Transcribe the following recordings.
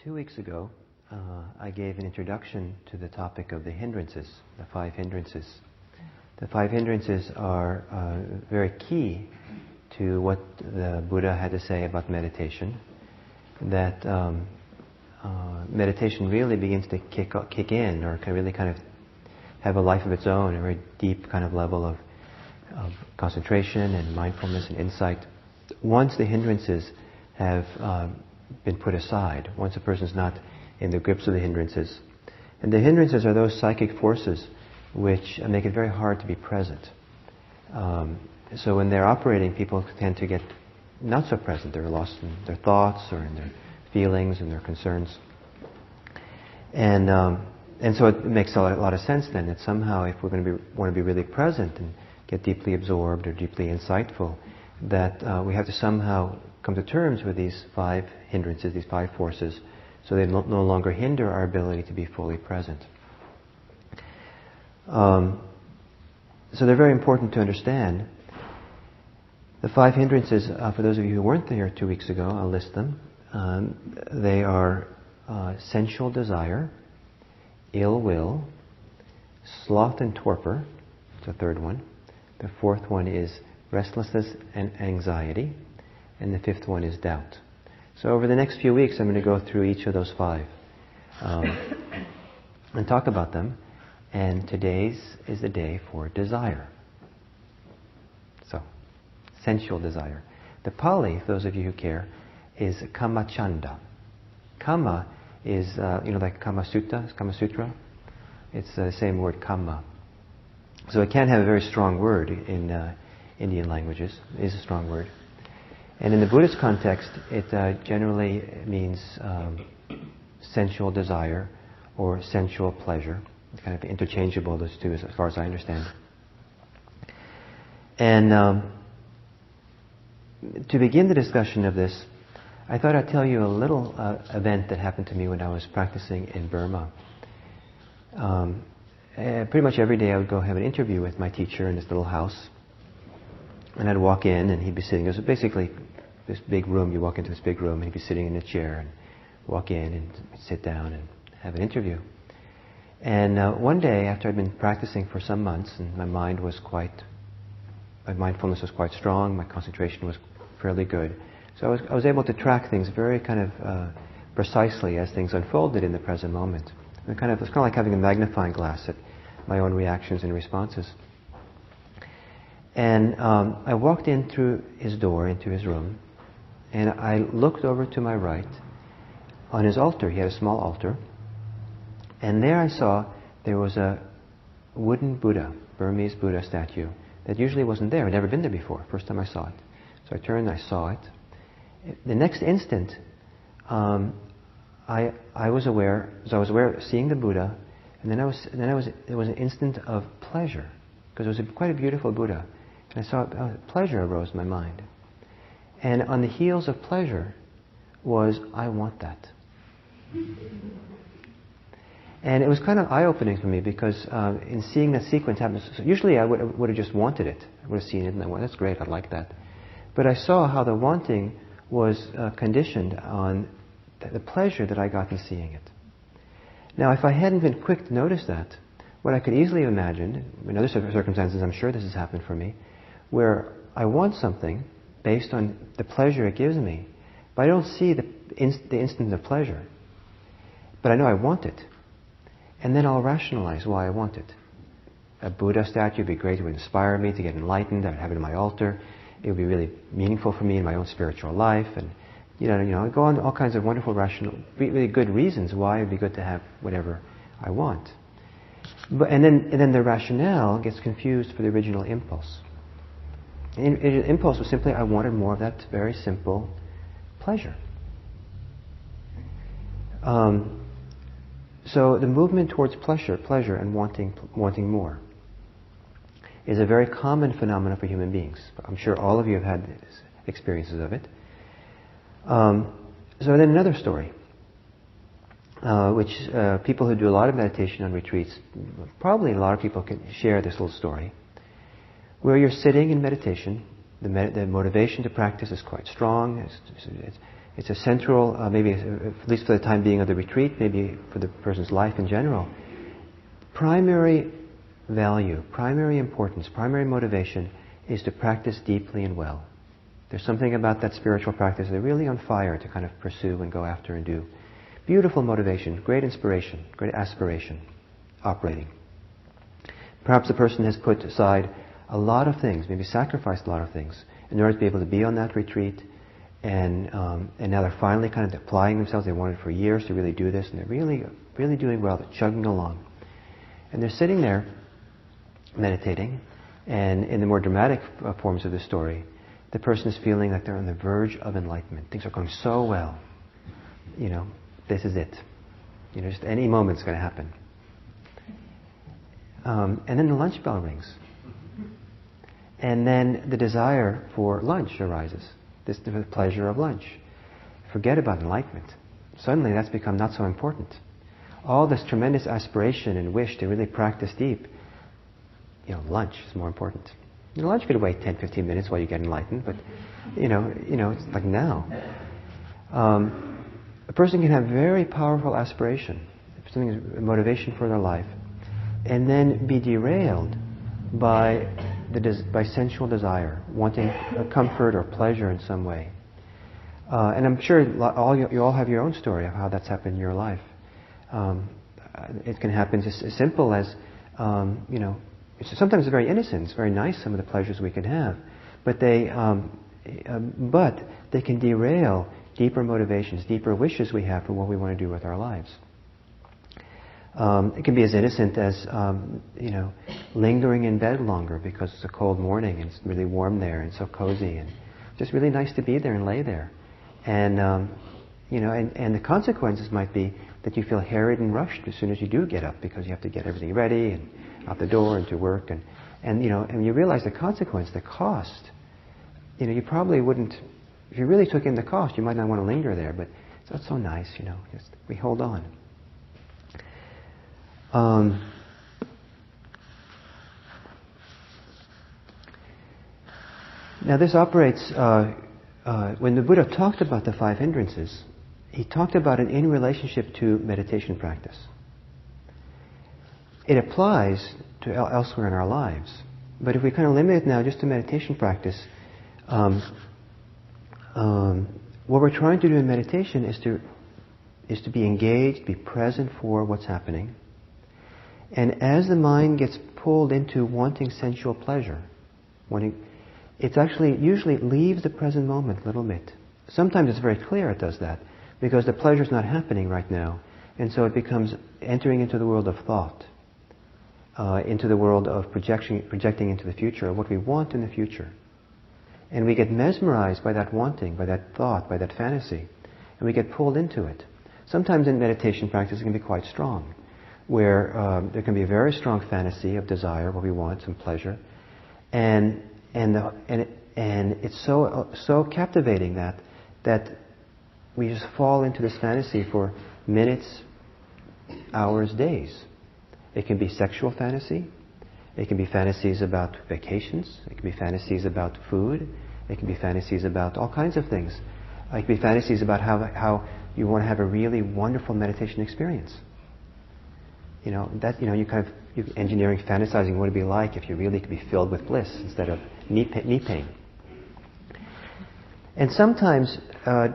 2 weeks ago, I gave an introduction to the topic of the hindrances, the 5 hindrances. The 5 hindrances are very key to what the Buddha had to say about meditation. That meditation really begins to kick in, or can really kind of have a life of its own, a very deep kind of level of concentration and mindfulness and insight. Once the hindrances have been put aside, once a person's not in the grips of the hindrances. And the hindrances are those psychic forces which make it very hard to be present. So when they're operating, people tend to get not so present. They're lost in their thoughts or in their feelings and their concerns. And so it makes a lot of sense then that somehow if we're going to want to be really present and get deeply absorbed or deeply insightful, that we have to somehow come to terms with these 5 hindrances, these 5 forces, so they no longer hinder our ability to be fully present. So they're very important to understand. The 5 hindrances, for those of you who weren't there 2 weeks ago, I'll list them. They are sensual desire, ill will, sloth and torpor. It's the 3rd one. The 4th one is restlessness and anxiety. And the 5th one is doubt. So over the next few weeks, I'm going to go through each of those 5 and talk about them. And today's is the day for desire. So, sensual desire. The Pali, for those of you who care, is kamacchanda. Kama is, like Kama Sutra. It's the same word, kama. So it can have a very strong word in Indian languages. It is a strong word. And in the Buddhist context, it generally means sensual desire or sensual pleasure. It's kind of interchangeable, those two, as far as I understand. And to begin the discussion of this, I thought I'd tell you a little event that happened to me when I was practicing in Burma. Pretty much every day I would go have an interview with my teacher in this little house. And I'd walk in and he'd be sitting. It was basically this big room. You walk into this big room and he'd be sitting in a chair, and walk in and sit down and have an interview. And one day, after I'd been practicing for some months, and my mindfulness was quite strong, my concentration was fairly good. So I was able to track things very kind of precisely as things unfolded in the present moment. It was kind of like having a magnifying glass at my own reactions and responses. And I walked in through his door into his room, and I looked over to my right. On his altar, he had a small altar, and there I saw there was a wooden Buddha, Burmese Buddha statue, that usually wasn't there. I'd never been there before. First time I saw it. So I turned and I saw it. The next instant, I was aware of seeing the Buddha, and then there was an instant of pleasure, because it was quite a beautiful Buddha. And I saw pleasure arose in my mind. And on the heels of pleasure was, I want that. And it was kind of eye-opening for me, because in seeing that sequence happen, so usually I would have just wanted it. I would have seen it and I went, that's great, I'd like that. But I saw how the wanting was conditioned on the pleasure that I got in seeing it. Now, if I hadn't been quick to notice that, what I could easily have imagined, in other circumstances, I'm sure this has happened for me, where I want something based on the pleasure it gives me, but I don't see the instant of pleasure. But I know I want it. And then I'll rationalize why I want it. A Buddha statue would be great. It would inspire me to get enlightened. I'd have it in my altar. It would be really meaningful for me in my own spiritual life. And, I'd go on all kinds of wonderful, rational, really good reasons why it would be good to have whatever I want. And then the rationale gets confused for the original impulse. And the impulse was simply, I wanted more of that very simple pleasure. So the movement towards pleasure and wanting more is a very common phenomenon for human beings. I'm sure all of you have had experiences of it. So then another story, which people who do a lot of meditation on retreats, probably a lot of people can share this little story, where you're sitting in meditation, the motivation to practice is quite strong, It's a central, maybe at least for the time being of the retreat, maybe for the person's life in general, primary value, primary importance, primary motivation is to practice deeply and well. There's something about that spiritual practice they're really on fire to kind of pursue and go after and do. Beautiful motivation, great inspiration, great aspiration, operating. Perhaps the person has put aside a lot of things, maybe sacrificed a lot of things, in order to be able to be on that retreat, and now they're finally kind of applying themselves. They wanted for years to really do this, and they're really, really doing well. They're chugging along. And they're sitting there meditating, and in the more dramatic forms of the story, the person is feeling like they're on the verge of enlightenment. Things are going so well. This is it. Just any moment it's going to happen. And then the lunch bell rings. And then the desire for lunch arises. The pleasure of lunch. Forget about enlightenment. Suddenly that's become not so important. All this tremendous aspiration and wish to really practice deep, lunch is more important. Lunch could wait 10, 15 minutes while you get enlightened, but it's like now. A person can have very powerful aspiration, something is a motivation for their life, and then be derailed by sensual desire, wanting a comfort or pleasure in some way. And I'm sure you all have your own story of how that's happened in your life. It can happen just as simple as, sometimes it's very innocent. It's very nice, some of the pleasures we can have, but they can derail deeper motivations, deeper wishes we have for what we want to do with our lives. It can be as innocent as, lingering in bed longer because it's a cold morning and it's really warm there and so cozy and just really nice to be there and lay there. And, and the consequences might be that you feel harried and rushed as soon as you do get up because you have to get everything ready and out the door and to work. And you realize the consequence, the cost. You probably wouldn't, if you really took in the cost, you might not want to linger there, but it's not so nice, just we hold on. Now this operates, when the Buddha talked about the 5 hindrances, he talked about it in relationship to meditation practice. It applies to elsewhere in our lives. But if we kind of limit it now just to meditation practice, what we're trying to do in meditation is to be engaged, be present for what's happening. And as the mind gets pulled into wanting sensual pleasure, it's actually usually leaves the present moment a little bit. Sometimes it's very clear it does that, because the pleasure is not happening right now. And so it becomes entering into the world of thought, into the world of projecting into the future, of what we want in the future. And we get mesmerized by that wanting, by that thought, by that fantasy, and we get pulled into it. Sometimes in meditation practice it can be quite strong, where there can be a very strong fantasy of desire, what we want, some pleasure, and it's so captivating that we just fall into this fantasy for minutes, hours, days. It can be sexual fantasy. It can be fantasies about vacations. It can be fantasies about food. It can be fantasies about all kinds of things. It can be fantasies about how you want to have a really wonderful meditation experience. You kind of you're engineering, fantasizing what it'd be like if you really could be filled with bliss instead of knee pain. And sometimes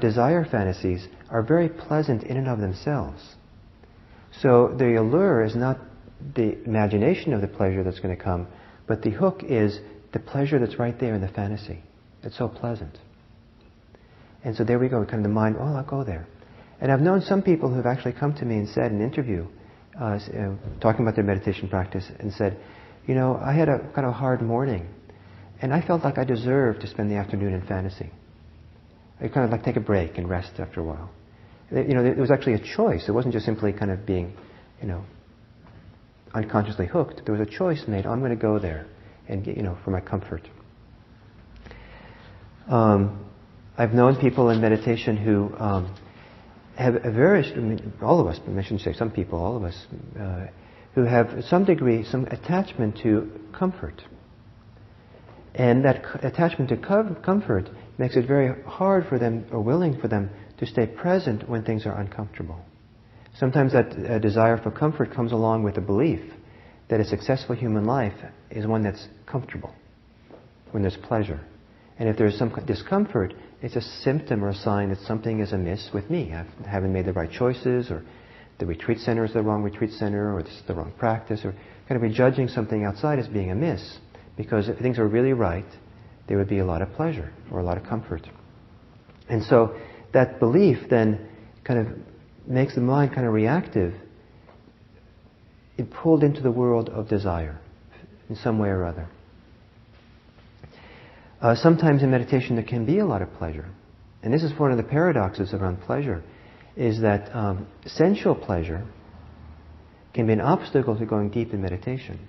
desire fantasies are very pleasant in and of themselves. So the allure is not the imagination of the pleasure that's going to come, but the hook is the pleasure that's right there in the fantasy. It's so pleasant. And so there we go, kind of the mind, I'll go there. And I've known some people who've actually come to me and said in an interview, talking about their meditation practice, and said, I had a kind of hard morning, and I felt like I deserved to spend the afternoon in fantasy. I kind of like take a break and rest after a while. There was actually a choice. It wasn't just simply kind of being, unconsciously hooked. There was a choice made. I'm going to go there and get, for my comfort. I've known people in meditation who have a very, all of us, I shouldn't say some people, all of us, who have some degree, some attachment to comfort. And that attachment to comfort makes it very hard for them, or willing for them, to stay present when things are uncomfortable. Sometimes that desire for comfort comes along with the belief that a successful human life is one that's comfortable, when there's pleasure. And if there's some discomfort, it's a symptom or a sign that something is amiss with me. I haven't made the right choices, or the retreat center is the wrong retreat center, or this is the wrong practice, or kind of be judging something outside as being amiss. Because if things are really right, there would be a lot of pleasure or a lot of comfort. And so that belief then kind of makes the mind kind of reactive. It pulled into the world of desire in some way or other. Sometimes in meditation there can be a lot of pleasure. And this is one of the paradoxes around pleasure, is that sensual pleasure can be an obstacle to going deep in meditation.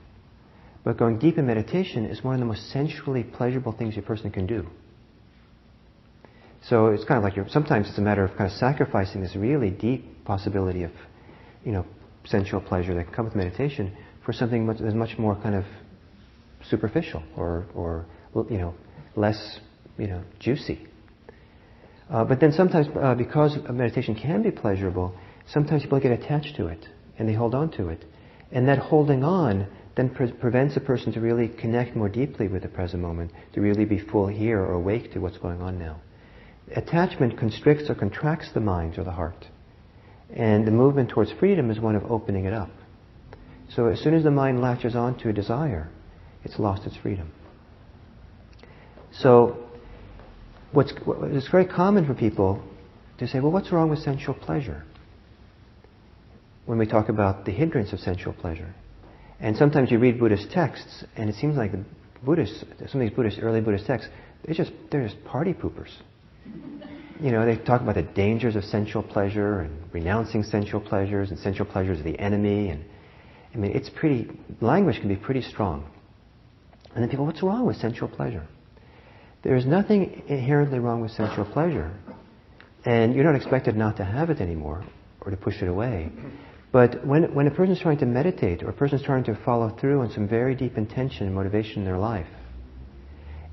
But going deep in meditation is one of the most sensually pleasurable things a person can do. So it's kind of like sometimes it's a matter of kind of sacrificing this really deep possibility of, sensual pleasure that can come with meditation for something that's much more kind of superficial or less, juicy. But then sometimes, because meditation can be pleasurable, sometimes people get attached to it and they hold on to it. And that holding on then prevents a person to really connect more deeply with the present moment, to really be full here or awake to what's going on now. Attachment constricts or contracts the mind or the heart. And the movement towards freedom is one of opening it up. So as soon as the mind latches on to a desire, it's lost its freedom. So it's very common for people to say, well, what's wrong with sensual pleasure? When we talk about the hindrance of sensual pleasure. And sometimes you read Buddhist texts, and it seems like the Buddhists, some of these early Buddhist texts, they're just party poopers. They talk about the dangers of sensual pleasure and renouncing sensual pleasures, and sensual pleasures are the enemy. And language can be pretty strong. And then people, what's wrong with sensual pleasure? There is nothing inherently wrong with sensual pleasure. And you're not expected not to have it anymore or to push it away. But when a person is trying to meditate, or a person is trying to follow through on some very deep intention and motivation in their life,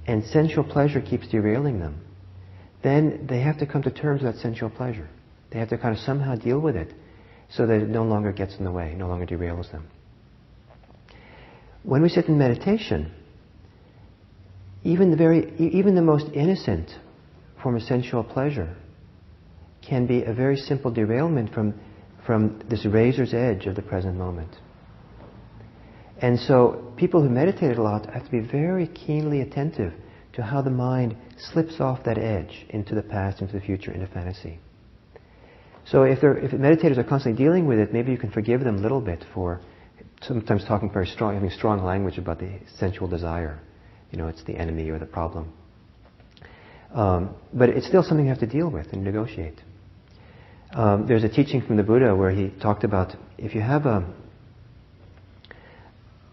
and sensual pleasure keeps derailing them, then they have to come to terms with that sensual pleasure. They have to kind of somehow deal with it so that it no longer gets in the way, no longer derails them. When we sit in meditation, even the most innocent form of sensual pleasure can be a very simple derailment from this razor's edge of the present moment. And so people who meditated a lot have to be very keenly attentive to how the mind slips off that edge into the past, into the future, into fantasy. So if meditators are constantly dealing with it, maybe you can forgive them a little bit for sometimes talking very strong, having strong language about the sensual desire. It's the enemy or the problem. But it's still something you have to deal with and negotiate. There's a teaching from the Buddha where he talked about if you have a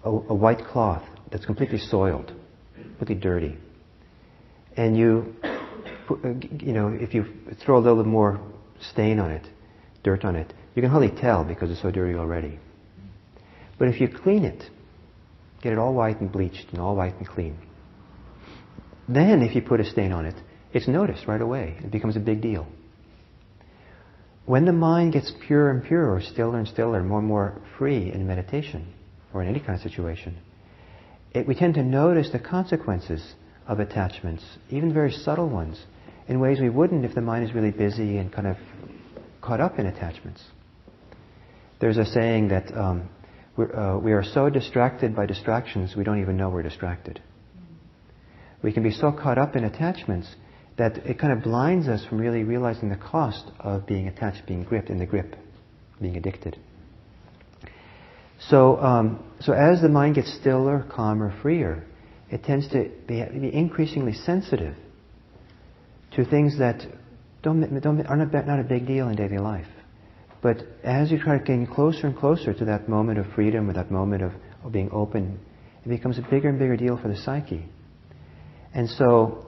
white cloth that's completely soiled, completely dirty, and if you throw a little more stain on it, dirt on it, you can hardly tell because it's so dirty already. But if you clean it, get it all white and bleached and all white and clean, then if you put a stain on it, it's noticed right away. It becomes a big deal. When the mind gets purer and purer, stiller and stiller, more and more free in meditation, or in any kind of situation, we tend to notice the consequences of attachments, even very subtle ones, in ways we wouldn't if the mind is really busy and kind of caught up in attachments. There's a saying that we are so distracted by distractions we don't even know we're distracted. We can be so caught up in attachments that it kind of blinds us from really realizing the cost of being attached, being gripped in the grip, being addicted. So as the mind gets stiller, calmer, freer, it tends to be increasingly sensitive to things that are not a big deal in daily life. But as you try to gain closer and closer to that moment of freedom, or that moment of being open, it becomes a bigger and bigger deal for the psyche. And so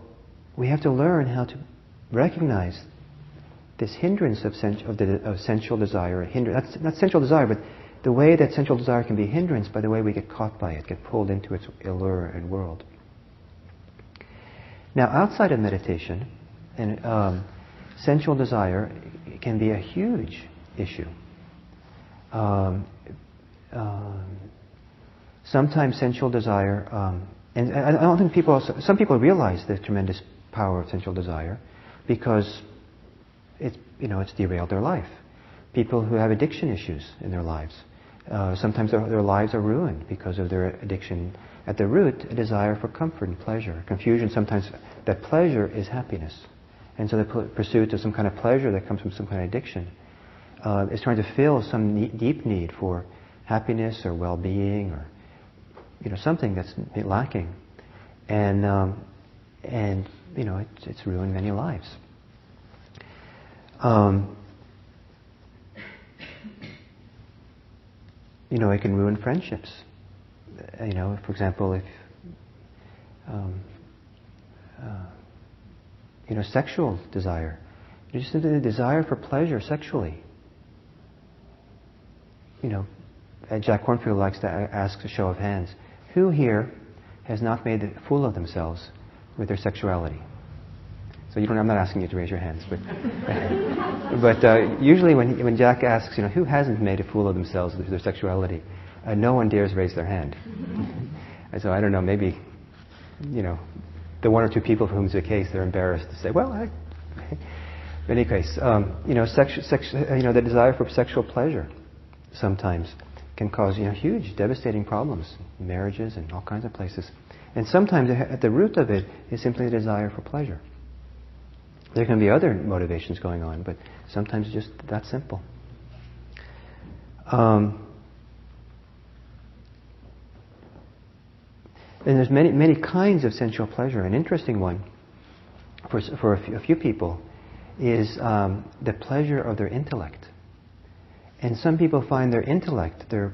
we have to learn how to recognize this hindrance of sensual desire. Not sensual desire, but the way that sensual desire can be a hindrance by the way we get caught by it, get pulled into its allure and world. Now, outside of meditation, and sensual desire can be a huge issue. Sometimes sensual desire, and I don't think some people realize the tremendous power of sensual desire because it's derailed their life. People who have addiction issues in their lives, sometimes their lives are ruined because of their addiction. At the root, a desire for comfort and pleasure. Confusion sometimes that pleasure is happiness. And so the pursuit of some kind of pleasure that comes from some kind of addiction is trying to fill some deep need for happiness or well-being or something that's lacking. And it's ruined many lives. It can ruin friendships. For example, if sexual desire, just the desire for pleasure sexually. Jack Kornfield likes to ask a show of hands: who here has not made a fool of themselves with their sexuality? So I'm not asking you to raise your hands, but usually when Jack asks, who hasn't made a fool of themselves with their sexuality, no one dares raise their hand. And so I don't know, maybe, the one or two people for whom it's the case, they're embarrassed to say, well, in any case, the desire for sexual pleasure sometimes can cause huge, devastating problems in marriages and all kinds of places. And sometimes at the root of it is simply a desire for pleasure. There can be other motivations going on, but sometimes just that simple. And there's many kinds of sensual pleasure. An interesting one for a few people is the pleasure of their intellect. And some people find their intellect, their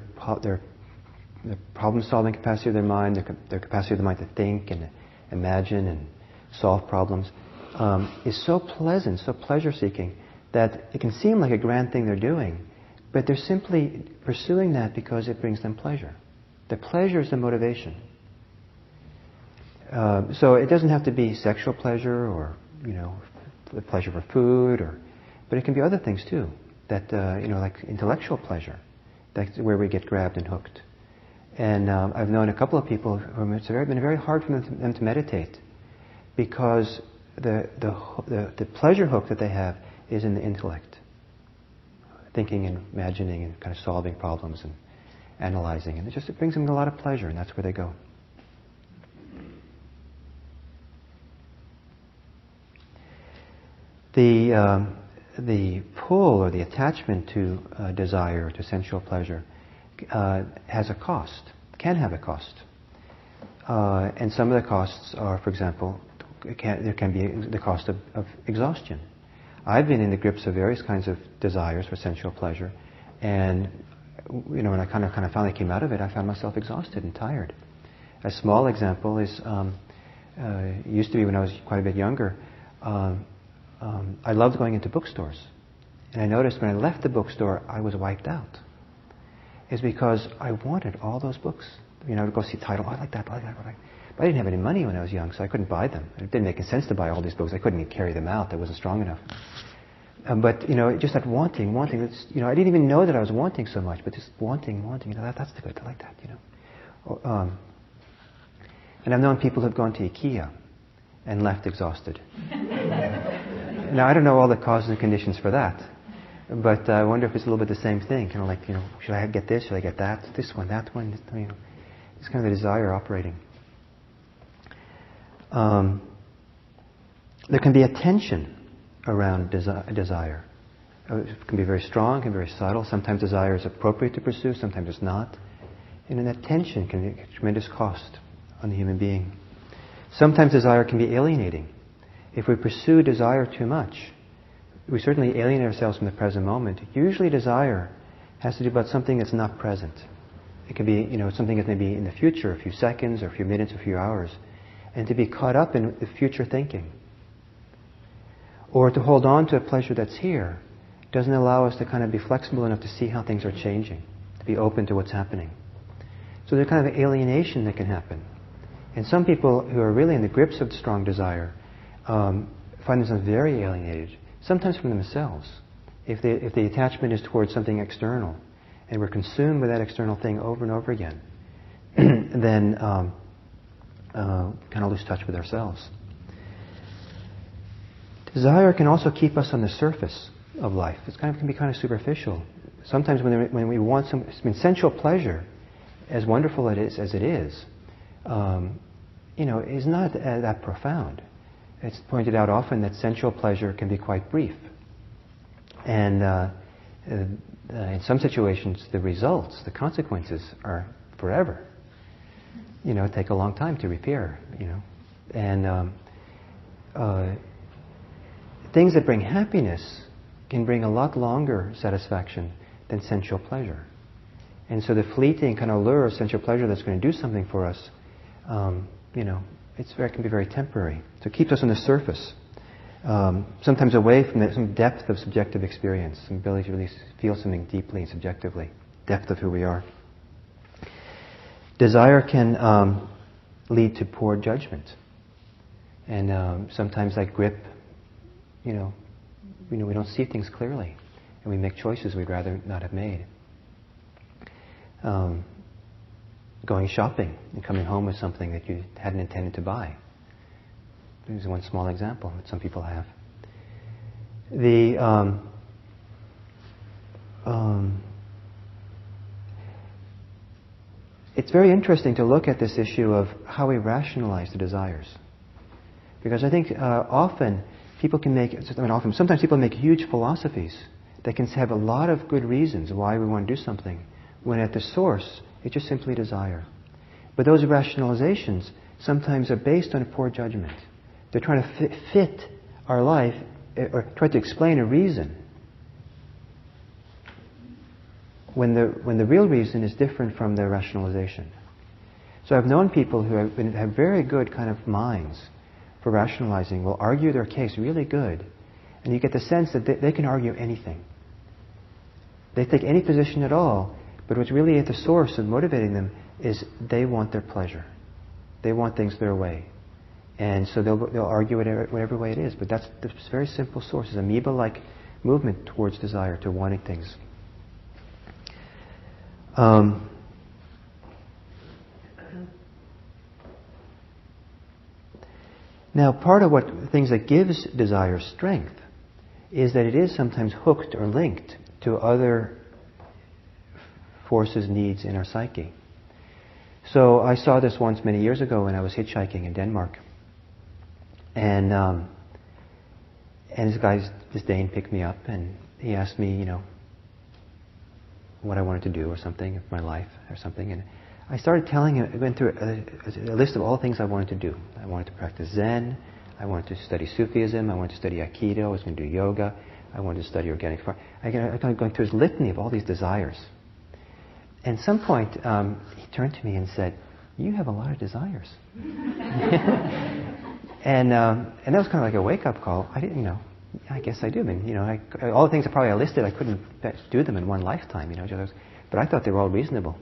problem-solving capacity of their mind, their capacity of the mind to think and imagine and solve problems, is so pleasant, so pleasure-seeking, that it can seem like a grand thing they're doing, but they're simply pursuing that because it brings them pleasure. The pleasure is the motivation. So it doesn't have to be sexual pleasure or, the pleasure for food, but it can be other things too. That, like intellectual pleasure. That's where we get grabbed and hooked. And I've known a couple of people whom it's been very hard for them to meditate because the pleasure hook that they have is in the intellect. Thinking and imagining and kind of solving problems and analyzing. And it brings them a lot of pleasure, and that's where they go. The pull or the attachment to desire, to sensual pleasure, has a cost, can have a cost. And some of the costs are, for example, there can be the cost of exhaustion. I've been in the grips of various kinds of desires for sensual pleasure, and when I kind of finally came out of it, I found myself exhausted and tired. A small example is, used to be when I was quite a bit younger, I loved going into bookstores. And I noticed when I left the bookstore, I was wiped out. It's because I wanted all those books. I would go see title, I like that, I like that, I like that. But I didn't have any money when I was young, so I couldn't buy them. It didn't make sense to buy all these books. I couldn't even carry them out. I wasn't strong enough. But, just that wanting. I didn't even know that I was wanting so much, but just wanting. That's good, I like that, And I've known people who've gone to IKEA and left exhausted. Now, I don't know all the causes and conditions for that, but I wonder if it's a little bit the same thing. Kind of like, should I get this? Should I get that? This one, that one? It's kind of the desire operating. There can be a tension around desire. It can be very strong, it can be very subtle. Sometimes desire is appropriate to pursue, sometimes it's not. And that tension can be a tremendous cost on the human being. Sometimes desire can be alienating. If we pursue desire too much, we certainly alienate ourselves from the present moment. Usually desire has to do about something that's not present. It can be, something that may be in the future, a few seconds or a few minutes, a few hours. And to be caught up in the future thinking. Or to hold on to a pleasure that's here doesn't allow us to kind of be flexible enough to see how things are changing, to be open to what's happening. So there's kind of an alienation that can happen. And some people who are really in the grips of strong desire find themselves very alienated sometimes from themselves. If the attachment is towards something external, and we're consumed with that external thing over and over again, then kind of lose touch with ourselves. Desire can also keep us on the surface of life. It can be kind of superficial. Sometimes when we want sensual pleasure, as wonderful as it is, is not that profound. It's pointed out often that sensual pleasure can be quite brief. And in some situations, the results, the consequences are forever. Take a long time to repair, And things that bring happiness can bring a lot longer satisfaction than sensual pleasure. And so the fleeting kind of lure of sensual pleasure that's going to do something for us, it can be very temporary. So it keeps us on the surface. Sometimes away from some depth of subjective experience, some ability to really feel something deeply and subjectively, depth of who we are. Desire can lead to poor judgment. And sometimes that grip, we don't see things clearly. And we make choices we'd rather not have made. Going shopping and coming home with something that you hadn't intended to buy. This is one small example that some people have. It's very interesting to look at this issue of how we rationalize the desires. Because I think sometimes people make huge philosophies that can have a lot of good reasons why we want to do something, when at the source, it's just simply desire. But those rationalizations sometimes are based on a poor judgment. They're trying to fit our life, or try to explain a reason, when the real reason is different from their rationalization. So I've known people who have very good kind of minds for rationalizing, will argue their case really good, and you get the sense that they can argue anything. They take any position at all, but what's really at the source of motivating them is they want their pleasure. They want things their way. And so they'll argue whatever way it is. But that's the very simple source. It's amoeba-like movement towards desire, to wanting things. Now, part of things that gives desire strength is that it is sometimes hooked or linked to other forces, needs in our psyche. So I saw this once many years ago when I was hitchhiking in Denmark. And this Dane picked me up and he asked me, what I wanted to do or something, of my life or something. And I started telling him, I went through a list of all the things I wanted to do. I wanted to practice Zen. I wanted to study Sufism. I wanted to study Aikido. I was going to do yoga. I wanted to study organic farming. I kind of going through his litany of all these desires. And at some point, he turned to me and said, "You have a lot of desires." And that was kind of like a wake-up call. I didn't know. I guess I do. I mean, all the things that probably I listed, I couldn't do them in one lifetime. But I thought they were all reasonable.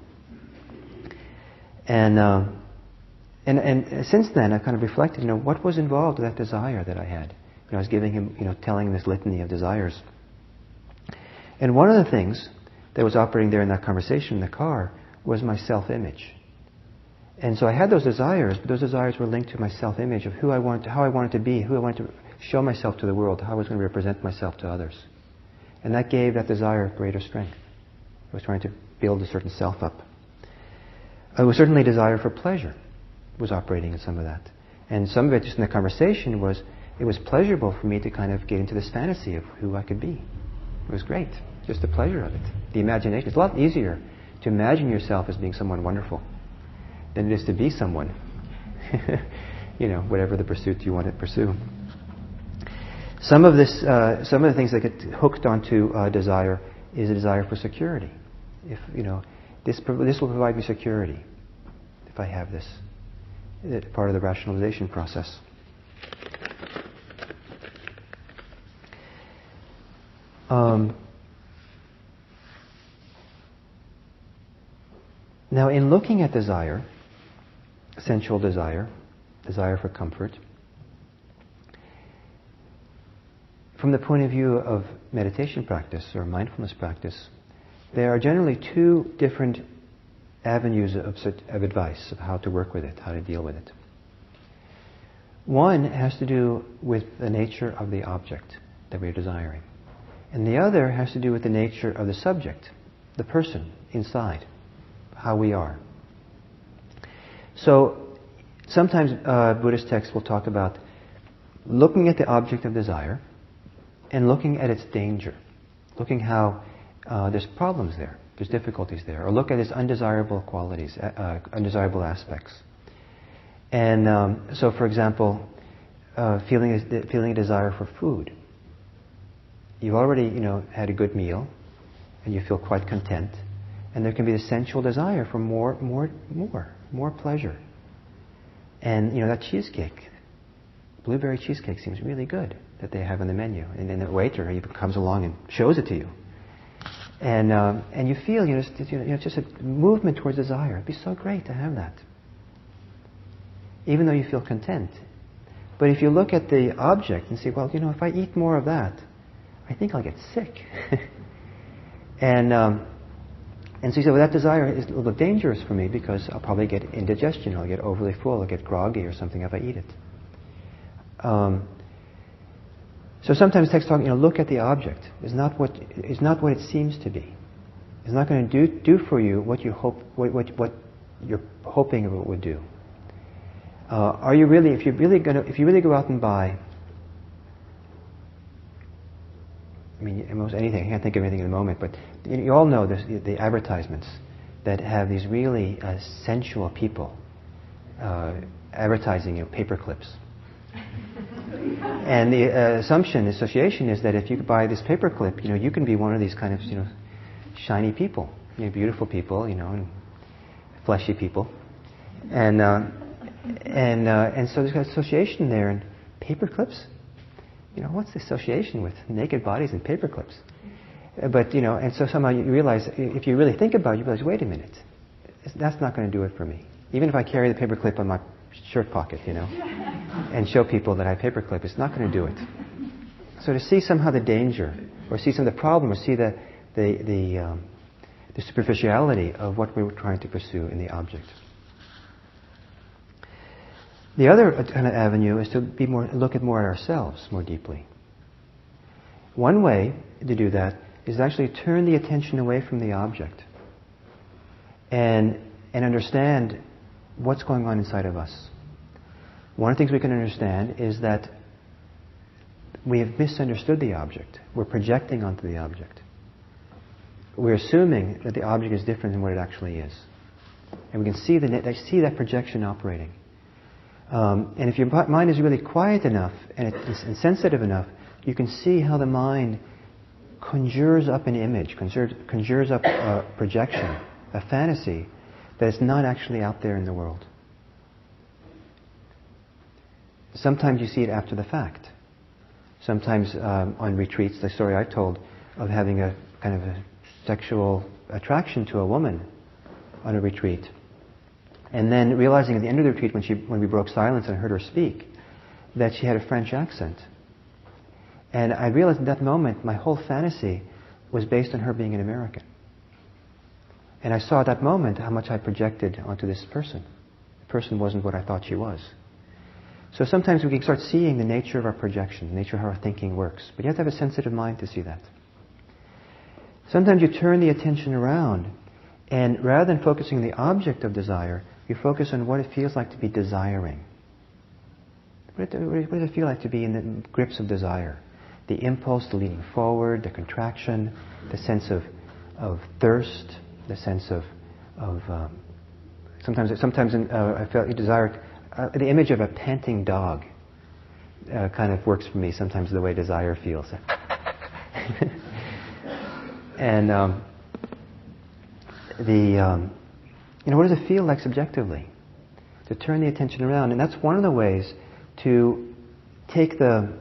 And since then, I've kind of reflected. What was involved with that desire that I had. I was giving him, telling him this litany of desires. And one of the things that was operating there in that conversation in the car was my self-image. And so I had those desires, but those desires were linked to my self-image of how I wanted to be, who I wanted to show myself to the world, how I was going to represent myself to others. And that gave that desire greater strength. I was trying to build a certain self up. It was certainly desire for pleasure was operating in some of that. And some of it, just in the conversation, it was pleasurable for me to kind of get into this fantasy of who I could be. It was great. Just the pleasure of it. The imagination. It's a lot easier to imagine yourself as being someone wonderful than it is to be someone. Whatever the pursuit you want to pursue. Some of the things that get hooked onto desire is a desire for security. If this will provide me security if I have this. It's part of the rationalization process. Now, in looking at desire, sensual desire, desire for comfort, from the point of view of meditation practice or mindfulness practice, there are generally two different avenues of advice of how to work with it, how to deal with it. One has to do with the nature of the object that we're desiring. And the other has to do with the nature of the subject, the person inside, how we are. So sometimes Buddhist texts will talk about looking at the object of desire and looking at its danger, looking how there's problems there, there's difficulties there, or look at its undesirable qualities, undesirable aspects. And so, for example, feeling a desire for food. You've already, had a good meal, and you feel quite content, and there can be the sensual desire for more pleasure. And that cheesecake, blueberry cheesecake, seems really good that they have on the menu, and then the waiter even comes along and shows it to you. And you feel, it's just a movement towards desire. It'd be so great to have that, even though you feel content. But if you look at the object and say, well, if I eat more of that, I think I'll get sick. And so you say, well, that desire is a little dangerous for me because I'll probably get indigestion, I'll get overly full, I'll get groggy or something if I eat it. So sometimes texts talk, look at the object. It's not what it seems to be. It's not going to do for you what you hope, what you're hoping it would do. Are you really? If you really go out and buy, almost anything. I can't think of anything in the moment, but you all know the advertisements that have these really sensual people advertising, paper clips. And the the association is that if you buy this paper clip, you can be one of these kind of, shiny people, beautiful people, and fleshy people, and so there's an association there, and paper clips. What's the association with naked bodies and paper clips? But and so somehow you realize, if you really think about it, you realize, wait a minute, that's not going to do it for me. Even if I carry the paper clip on my shirt pocket, and show people that I have paper clip, it's not going to do it. So to see somehow the danger, or see some of the problem, or see the superficiality of what we were trying to pursue in the object. The other kind of avenue is to look at more at ourselves more deeply. One way to do that is actually turn the attention away from the object and understand what's going on inside of us. One of the things we can understand is that we have misunderstood the object. We're projecting onto the object. We're assuming that the object is different than what it actually is. And we can see that projection operating. And if your mind is really quiet enough and sensitive enough, you can see how the mind conjures up an image, conjures up a projection, a fantasy that is not actually out there in the world. Sometimes you see it after the fact. Sometimes on retreats, the story I told of having a kind of a sexual attraction to a woman on a retreat. And then realizing at the end of the retreat, when we broke silence and I heard her speak, that she had a French accent. And I realized at that moment, my whole fantasy was based on her being an American. And I saw at that moment how much I projected onto this person. The person wasn't what I thought she was. So sometimes we can start seeing the nature of our projection, the nature of how our thinking works. But you have to have a sensitive mind to see that. Sometimes you turn the attention around, and rather than focusing on the object of desire, you focus on what it feels like to be desiring. What does it feel like to be in the grips of desire? The impulse, the leaning forward, the contraction, the sense of thirst, the sense of sometimes I felt desire. The image of a panting dog kind of works for me sometimes, the way desire feels. And what does it feel like subjectively? To turn the attention around. And that's one of the ways to take the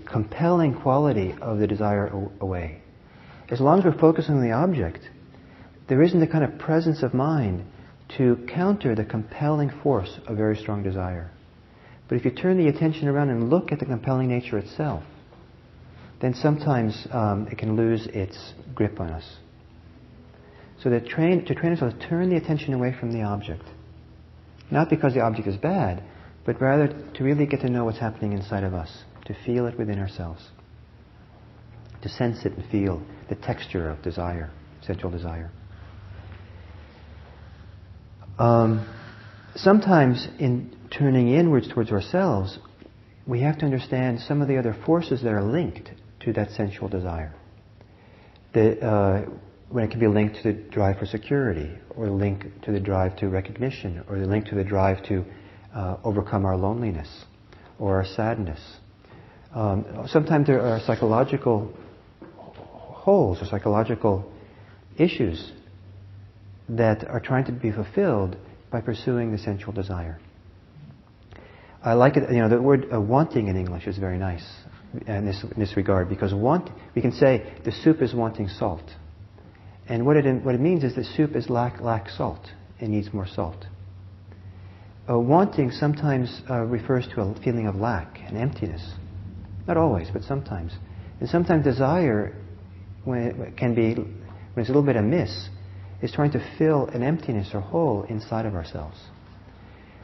compelling quality of the desire away. As long as we're focusing on the object, there isn't the kind of presence of mind to counter the compelling force of very strong desire. But if you turn the attention around and look at the compelling nature itself, then sometimes it can lose its grip on us. So to train ourselves, turn the attention away from the object. Not because the object is bad, but rather to really get to know what's happening inside of us, to feel it within ourselves, to sense it and feel the texture of desire, sensual desire. Sometimes in turning inwards towards ourselves, we have to understand some of the other forces that are linked to that sensual desire. When it can be linked to the drive for security, or the link to the drive to recognition, or the link to the drive to overcome our loneliness or our sadness. Sometimes there are psychological holes or psychological issues that are trying to be fulfilled by pursuing the sensual desire. I like it, the word wanting in English is very nice in this regard, because we can say the soup is wanting salt. And what it means is that soup is lacks salt. It needs more salt. Wanting sometimes refers to a feeling of lack and emptiness. Not always, but sometimes. And sometimes desire, when it's a little bit amiss, is trying to fill an emptiness or hole inside of ourselves.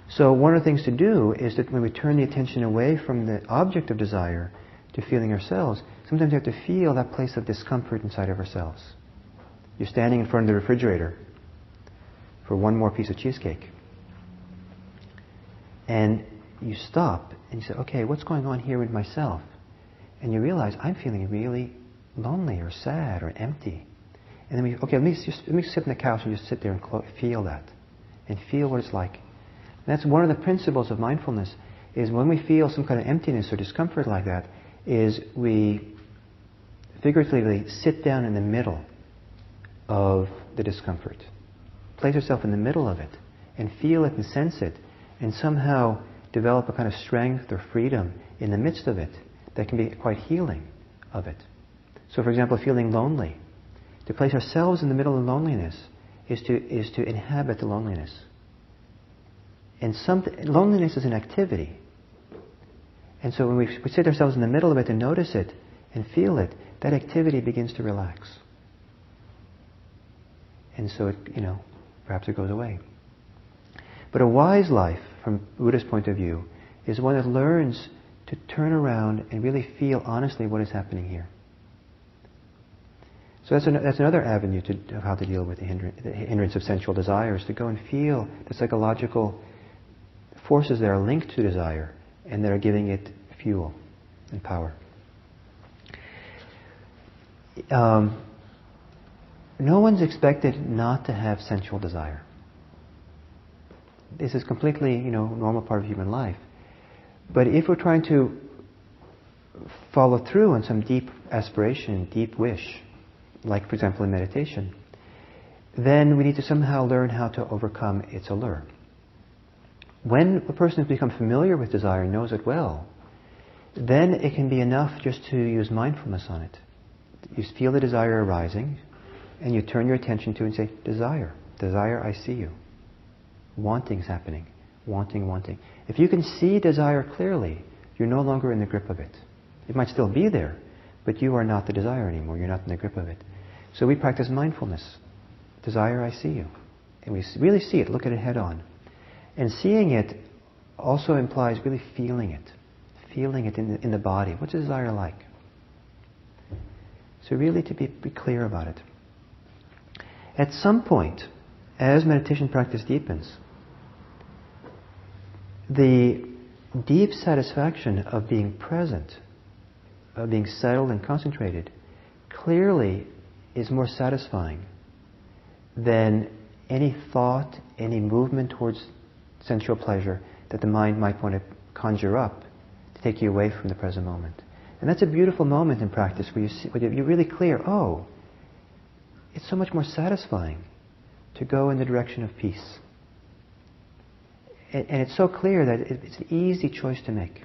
So one of the things to do is that when we turn the attention away from the object of desire to feeling ourselves, sometimes we have to feel that place of discomfort inside of ourselves. You're standing in front of the refrigerator for one more piece of cheesecake. And you stop and you say, okay, what's going on here with myself? And you realize, I'm feeling really lonely or sad or empty. And then let me sit on the couch and just sit there and feel that. And feel what it's like. And that's one of the principles of mindfulness, is when we feel some kind of emptiness or discomfort like that, is we figuratively sit down in the middle of the discomfort. Place yourself in the middle of it and feel it and sense it, and somehow develop a kind of strength or freedom in the midst of it that can be quite healing of it. So for example, feeling lonely. To place ourselves in the middle of loneliness is to inhabit the loneliness. And loneliness is an activity. And so when we sit ourselves in the middle of it and notice it and feel it, that activity begins to relax. And so perhaps it goes away. But a wise life, from Buddha's point of view, is one that learns to turn around and really feel honestly what is happening here. So that's another avenue of how to deal with the hindrance of sensual desire, is to go and feel the psychological forces that are linked to desire and that are giving it fuel and power. No one's expected not to have sensual desire. This is completely, normal part of human life. But if we're trying to follow through on some deep aspiration, deep wish, like for example in meditation, then we need to somehow learn how to overcome its allure. When a person has become familiar with desire and knows it well, then it can be enough just to use mindfulness on it. You feel the desire arising, and you turn your attention to it and say, desire, I see you. Wanting's happening. Wanting. If you can see desire clearly, you're no longer in the grip of it. It might still be there, but you are not the desire anymore. You're not in the grip of it. So we practice mindfulness. Desire, I see you. And we really see it, look at it head on. And seeing it also implies really feeling it. Feeling it in the body. What's desire like? So really to be clear about it. At some point, as meditation practice deepens, the deep satisfaction of being present, of being settled and concentrated, clearly is more satisfying than any thought, any movement towards sensual pleasure that the mind might want to conjure up to take you away from the present moment. And that's a beautiful moment in practice where you're really clear, it's so much more satisfying to go in the direction of peace. And it's so clear that it's an easy choice to make.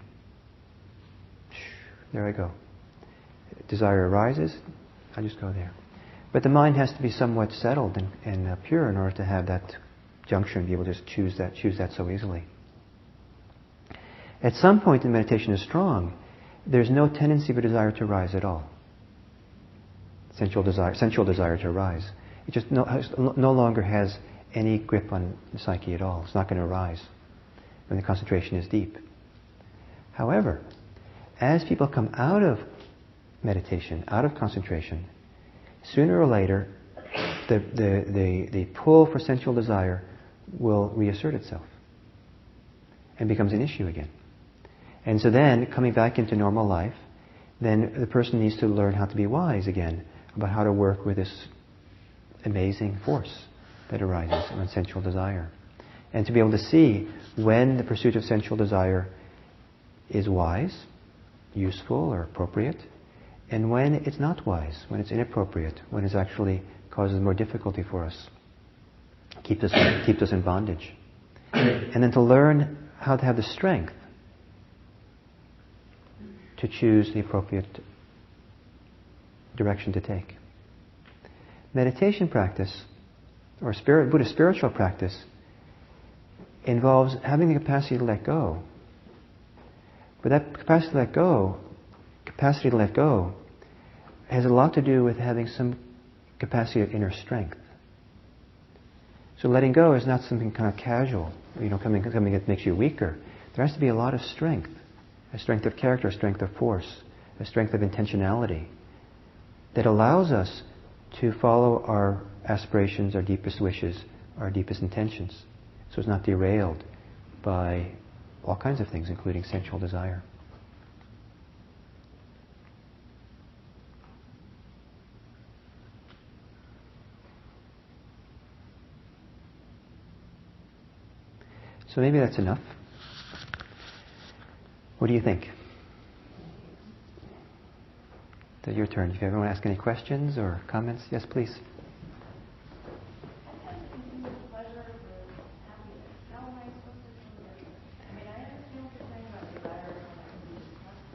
There I go. Desire arises, I just go there. But the mind has to be somewhat settled and pure in order to have that juncture and be able to just choose that so easily. At some point in meditation is strong, there's no tendency for desire to rise at all. Sensual desire to arise. It just no longer has any grip on the psyche at all. It's not going to arise when the concentration is deep. However, as people come out of meditation, out of concentration, sooner or later, the pull for sensual desire will reassert itself and becomes an issue again. And so then, coming back into normal life, then the person needs to learn how to be wise again about how to work with this amazing force that arises when sensual desire. And to be able to see when the pursuit of sensual desire is wise, useful or appropriate, and when it's not wise, when it's inappropriate, when it actually causes more difficulty for us, keeps us in bondage. And then to learn how to have the strength to choose the appropriate direction to take. Meditation practice, or Buddhist spiritual practice, involves having the capacity to let go. But that capacity to let go has a lot to do with having some capacity of inner strength. So letting go is not something kind of casual, something that makes you weaker. There has to be a lot of strength. A strength of character, a strength of force, a strength of intentionality that allows us to follow our aspirations, our deepest wishes, our deepest intentions. So it's not derailed by all kinds of things, including sensual desire. So maybe that's enough. What do you think? So your turn. If you ever want to ask any questions or comments, yes, please.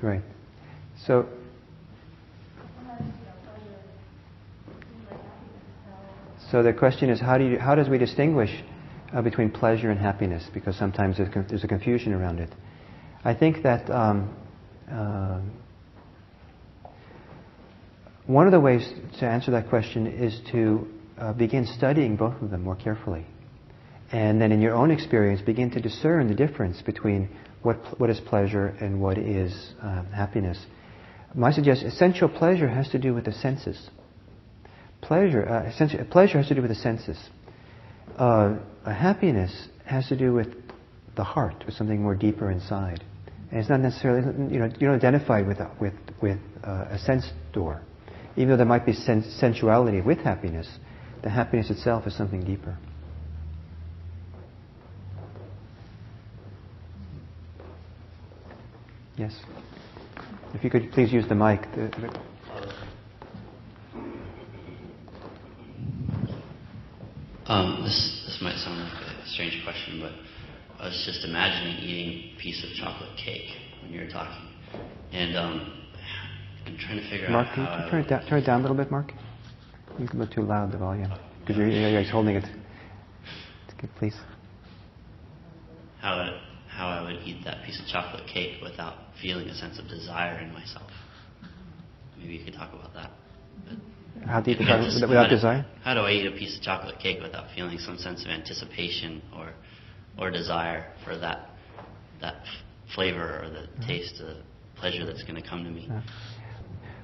Right. So, the question is, how does we distinguish between pleasure and happiness? Because sometimes there's a confusion around it. I think that one of the ways to answer that question is to begin studying both of them more carefully. And then in your own experience, begin to discern the difference between what is pleasure and what is happiness. My suggestion, essential pleasure has to do with the senses. Pleasure has to do with the senses. Happiness has to do with the heart, with something more deeper inside. And it's not necessarily, you don't identify with a sense door. Even though there might be sensuality with happiness, the happiness itself is something deeper. Yes? If you could please use the mic. This might sound like a strange question, but I was just imagining eating a piece of chocolate cake when you were talking. And I'm trying to figure Mark, out can how you turn it down a little bit, Mark? You can go too loud, the volume. Because you're holding it. Okay, please. How I would eat that piece of chocolate cake without feeling a sense of desire in myself. Maybe you could talk about that. But How deep without desire? How do I eat a piece of chocolate cake without feeling some sense of anticipation or desire for that flavor or the taste, the pleasure that's going to come to me?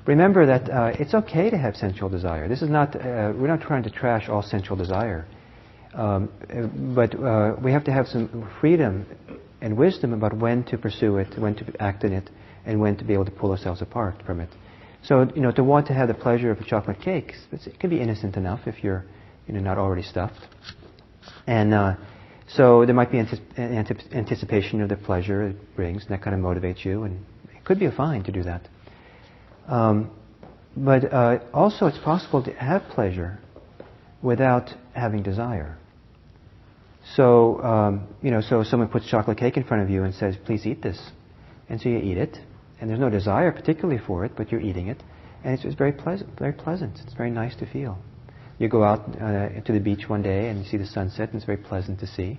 Remember that it's okay to have sensual desire. This is not, we're not trying to trash all sensual desire. But we have to have some freedom and wisdom about when to pursue it, when to act in it, and when to be able to pull ourselves apart from it. So, to want to have the pleasure of a chocolate cake, it can be innocent enough if you're, not already stuffed. And so there might be anticipation of the pleasure it brings, and that kind of motivates you, and it could be fine to do that. But also it's possible to have pleasure without having desire. So, so someone puts chocolate cake in front of you and says, please eat this. And so you eat it. And there's no desire particularly for it, but you're eating it. And it's very pleasant, very pleasant. It's very nice to feel. You go out to the beach one day and you see the sunset, and it's very pleasant to see.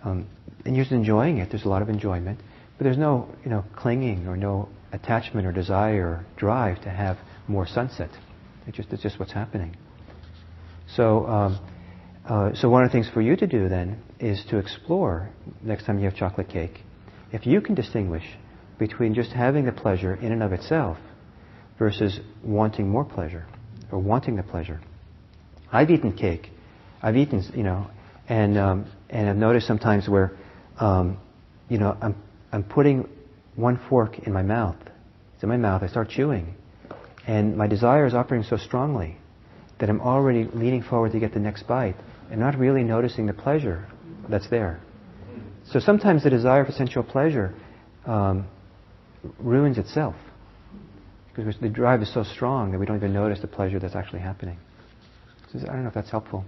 And you're just enjoying it. There's a lot of enjoyment. But there's no, clinging or no attachment or desire or drive to have more sunset. It's just what's happening. So, so one of the things for you to do then is to explore next time you have chocolate cake, if you can distinguish between just having the pleasure in and of itself versus wanting more pleasure or wanting the pleasure. I've eaten cake. I've eaten, and I've noticed sometimes where, I'm putting one fork in my mouth. It's in my mouth. I start chewing, and my desire is operating so strongly that I'm already leaning forward to get the next bite and not really noticing the pleasure that's there. So sometimes the desire for sensual pleasure ruins itself because the drive is so strong that we don't even notice the pleasure that's actually happening. So I don't know if that's helpful.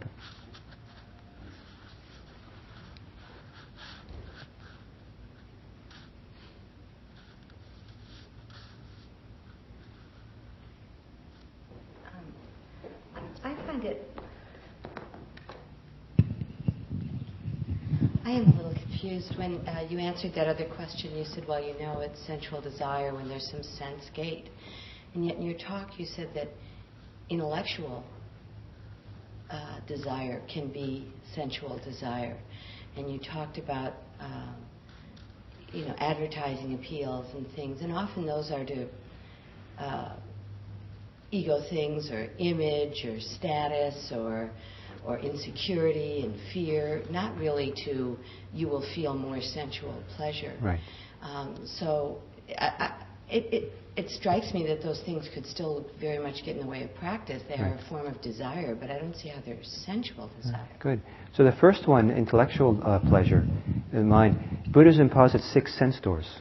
I am a little confused. When you answered that other question, you said, well, it's sensual desire when there's some sense gate. And yet in your talk, you said that intellectual desire can be sensual desire. And you talked about, advertising appeals and things. And often those are to ego things or image or status or insecurity and fear, not really to you will feel more sensual pleasure. Right. So it strikes me that those things could still very much get in the way of practice. They are a form of desire, but I don't see how they're sensual desire. Good. So the first one, intellectual pleasure, in mind, Buddhism posits 6 sense doors.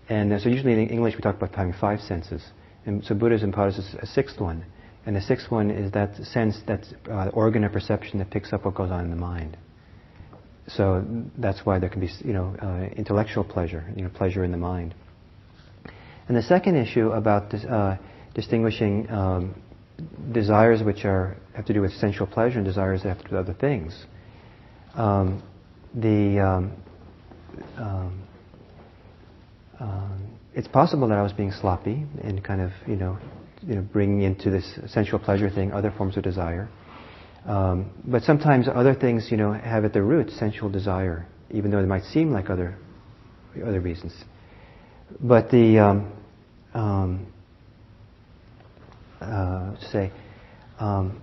And so usually in English we talk about having 5 senses. And so Buddhism posits a 6th one. And the 6th one is that sense, that organ of perception that picks up what goes on in the mind. So that's why there can be, intellectual pleasure, pleasure in the mind. And the second issue about distinguishing desires which have to do with sensual pleasure and desires that have to do with other things. It's possible that I was being sloppy and kind of, bringing into this sensual pleasure thing other forms of desire. But sometimes other things, have at their root sensual desire, even though they might seem like other reasons. But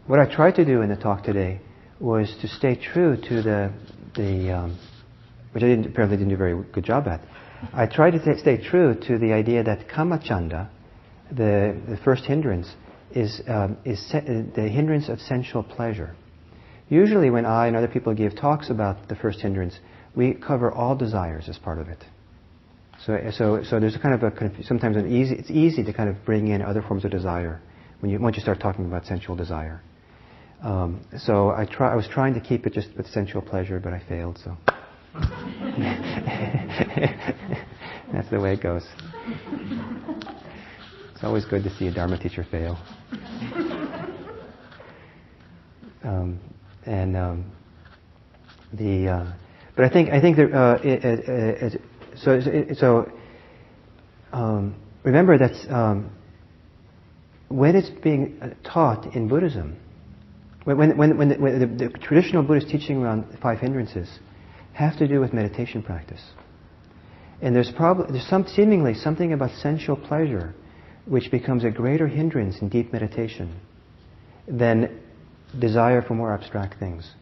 what I tried to do in the talk today was to stay true to which I apparently didn't do a very good job at. I tried to stay true to the idea that kamacchanda, the first hindrance, is the hindrance of sensual pleasure. Usually when I and other people give talks about the first hindrance, we cover all desires as part of it. So there's a kind of sometimes it's easy to kind of bring in other forms of desire once you start talking about sensual desire. So I was trying to keep it just with sensual pleasure, but I failed. So that's the way it goes. It's always good to see a Dharma teacher fail. But I think that remember that when it's being taught in Buddhism, when the traditional Buddhist teaching around the 5 hindrances have to do with meditation practice, and there's seemingly something about sensual pleasure which becomes a greater hindrance in deep meditation than desire for more abstract things.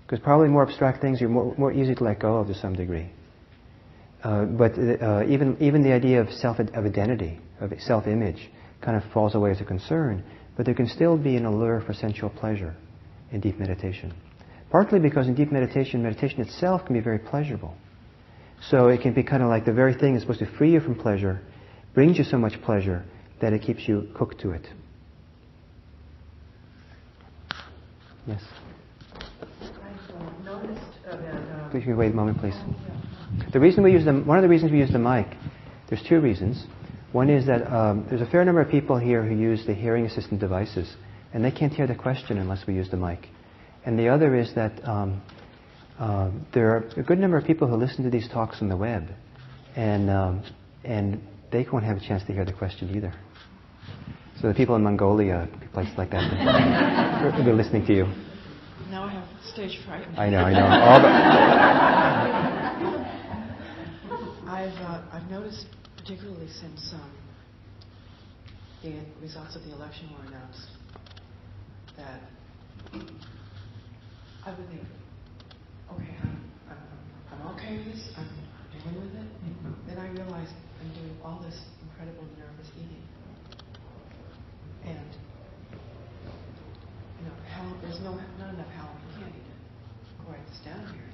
Because probably more abstract things are more easy to let go of to some degree. But even the idea of identity, of self-image, kind of falls away as a concern. But there can still be an allure for sensual pleasure in deep meditation. Partly because in deep meditation itself can be very pleasurable. So it can be kind of like the very thing that's supposed to free you from pleasure brings you so much pleasure that it keeps you hooked to it. Yes? I've noticed that... Please wait a moment, please. One of the reasons we use the mic, there's 2 reasons. One is that there's a fair number of people here who use the hearing assistant devices, and they can't hear the question unless we use the mic. And the other is that there are a good number of people who listen to these talks on the web, and they won't have a chance to hear the question either. So the people in Mongolia, places like that, they're listening to you. Now I have stage fright. I know. I've noticed, particularly since the results of the election were announced, that I would think, okay, I'm okay with this, I'm dealing with it. Then I realized I'm doing all this incredible nervous eating. And, there's not enough Helen. You can't eat it. Go write this down here.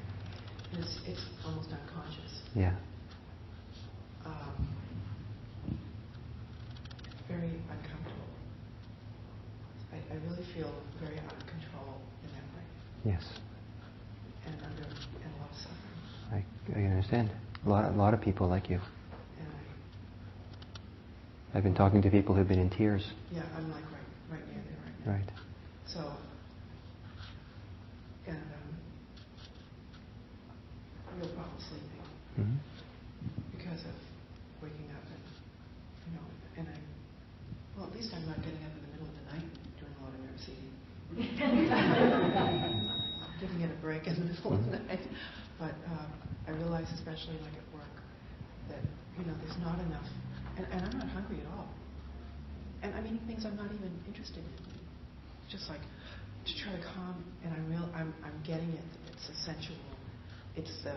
It's almost unconscious. Yeah. Very uncomfortable. I really feel very out of control in that way. Yes. And under a lot of suffering. I understand. A lot of people like you. And I've been talking to people who've been in tears. Yeah, I'm like right near there right now. Right. So, and real problem sleeping because of waking up and well, at least I'm not getting up in the middle of the night doing a lot of nervous eating. Giving it a break in the middle of the night. But I realize, especially like at work, that there's not enough, and I'm not hungry at all. And I'm eating things I'm not even interested in. Just like to try to calm, and I'm getting it. It's a sensual. It's the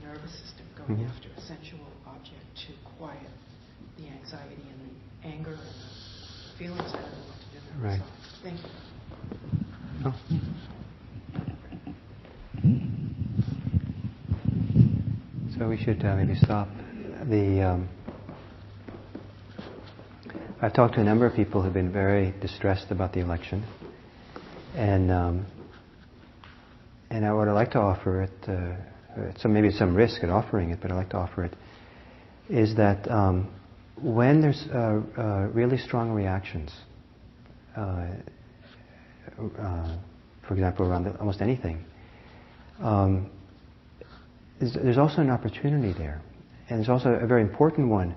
nervous system going after a sensual object to quiet the anxiety and the anger and the feelings. I don't know what to do. Right. So, thank you. Oh. So we should maybe stop. I've talked to a number of people who've been very distressed about the election, and what I'd like to offer it, maybe some risk at offering it, but I'd like to offer it, is that when there's really strong reactions, for example, around almost anything, there's also an opportunity there. And there's also a very important one,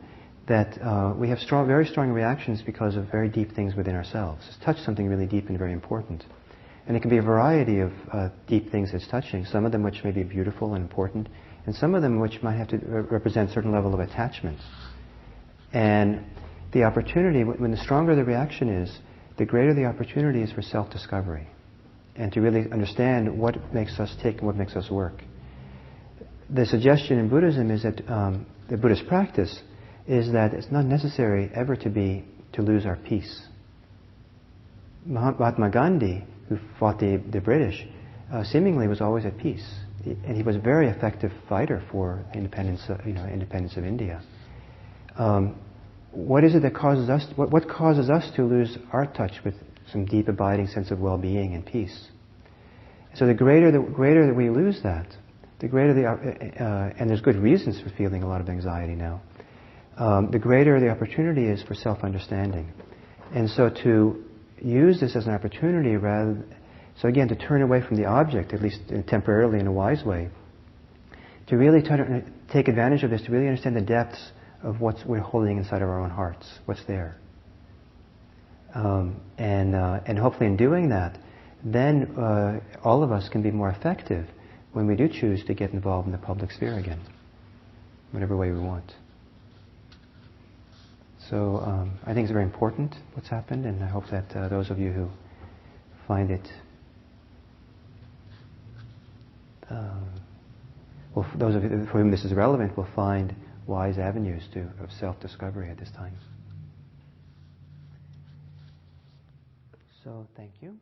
that we have very strong reactions because of very deep things within ourselves. It's touched something really deep and very important. And it can be a variety of deep things it's touching, some of them which may be beautiful and important, and some of them which might have to represent a certain level of attachment. And the opportunity, when the stronger the reaction is, the greater the opportunity is for self-discovery, and to really understand what makes us tick and what makes us work. The suggestion in Buddhism is that the Buddhist practice is that it's not necessary ever to lose our peace. Mahatma Gandhi, who fought the British, seemingly was always at peace, and he was a very effective fighter for independence of India. What is it that causes us? What causes us to lose our touch with some deep, abiding sense of well-being and peace? So the greater that we lose that, the greater and there's good reasons for feeling a lot of anxiety now. The greater the opportunity is for self-understanding, and so to use this as an opportunity again to turn away from the object, at least temporarily in a wise way, to really take advantage of this, to really understand the depths of what we're holding inside of our own hearts, what's there, and hopefully in doing that, then all of us can be more effective when we do choose to get involved in the public sphere again, whatever way we want. So I think it's very important what's happened, and I hope that those of you who find it, those of you for whom this is relevant, will find wise avenues of self-discovery at this time. So thank you.